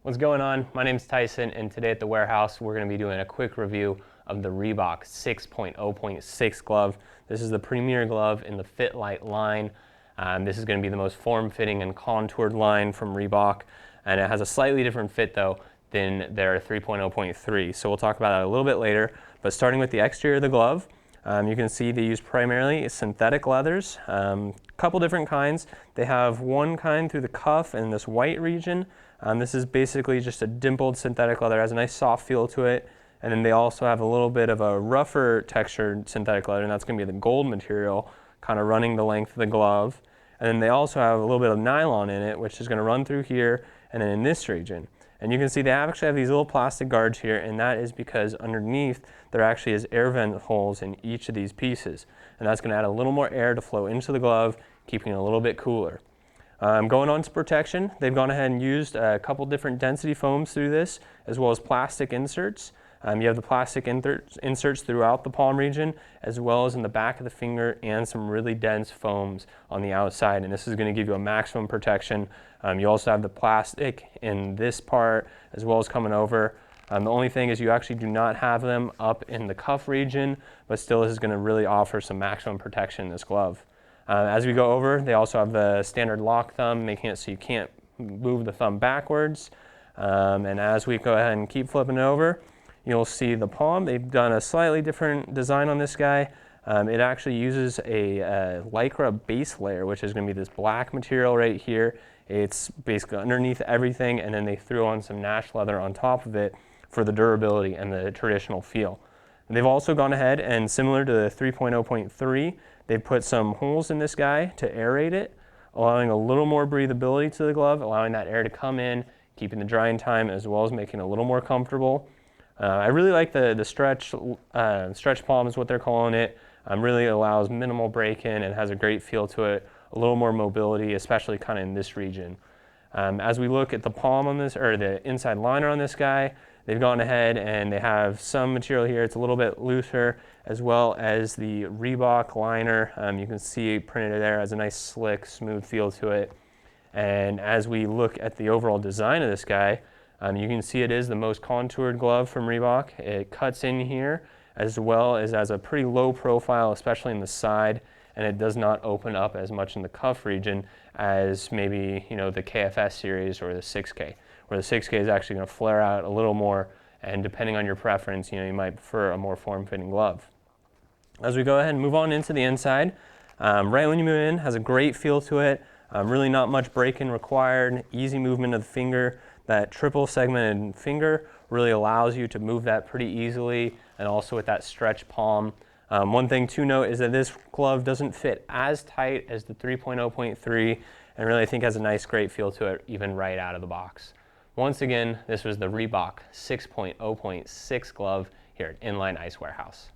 What's going on? My name's Tyson, and today at the warehouse we're going to be doing a quick review of the Reebok 6.0.6 glove. This is the premier glove in the Fit Light line. This is going to be the most form-fitting and contoured line from Reebok, and it has a slightly different fit though than their 3.0.3. So we'll talk about that a little bit later. But starting with the exterior of the glove, you can see they use primarily synthetic leathers, couple different kinds. They have one kind through the cuff in this white region. This is basically just a dimpled synthetic leather. It has a nice soft feel to it. And then they also have a little bit of a rougher textured synthetic leather, and that's going to be the gold material, kind of running the length of the glove. And then they also have a little bit of nylon in it, which is going to run through here and then in this region. And you can see they actually have these little plastic guards here, and that is because underneath there actually is air vent holes in each of these pieces. And that's going to add a little more air to flow into the glove, keeping it a little bit cooler. Going on to protection, they've gone ahead and used a couple different density foams through this, as well as plastic inserts. You have the plastic inserts throughout the palm region, as well as in the back of the finger, and some really dense foams on the outside. And this is going to give you a maximum protection. You also have the plastic in this part, as well as coming over. The only thing is you actually do not have them up in the cuff region, but still this is going to really offer some maximum protection in this glove. As we go over, they also have the standard lock thumb, making it so you can't move the thumb backwards. And as we go ahead and keep flipping it over, you'll see the palm. They've done a slightly different design on this guy. It actually uses a Lycra base layer, which is going to be this black material right here. It's basically underneath everything, and then they threw on some Nash leather on top of it for the durability and the traditional feel. They've also gone ahead and, similar to the 3.0.3, they've put some holes in this guy to aerate it, allowing a little more breathability to the glove, allowing that air to come in, keeping the drying time, as well as making it a little more comfortable. I really like the stretch palm is what they're calling it. Really allows minimal break-in and has a great feel to it, a little more mobility, especially kind of in this region. As we look at the palm on this, or the inside liner on this guy, they've gone ahead and they have some material here. It's a little bit looser, as well as the Reebok liner. You can see printed there as a nice slick, smooth feel to it. And as we look at the overall design of this guy, you can see it is the most contoured glove from Reebok. It cuts in here, as well as has a pretty low profile, especially in the side, and it does not open up as much in the cuff region as maybe the KFS series or the 6K, where the 6K is actually going to flare out a little more, and depending on your preference, you might prefer a more form-fitting glove. As we go ahead and move on into the inside, right when you move in, has a great feel to it. Really not much break-in required, easy movement of the finger. That triple segmented finger really allows you to move that pretty easily, and also with that stretch palm. One thing to note is that this glove doesn't fit as tight as the 3.0.3, and really I think has a nice great feel to it even right out of the box. Once again, this was the Reebok 6.0.6 glove here at Inline Ice Warehouse.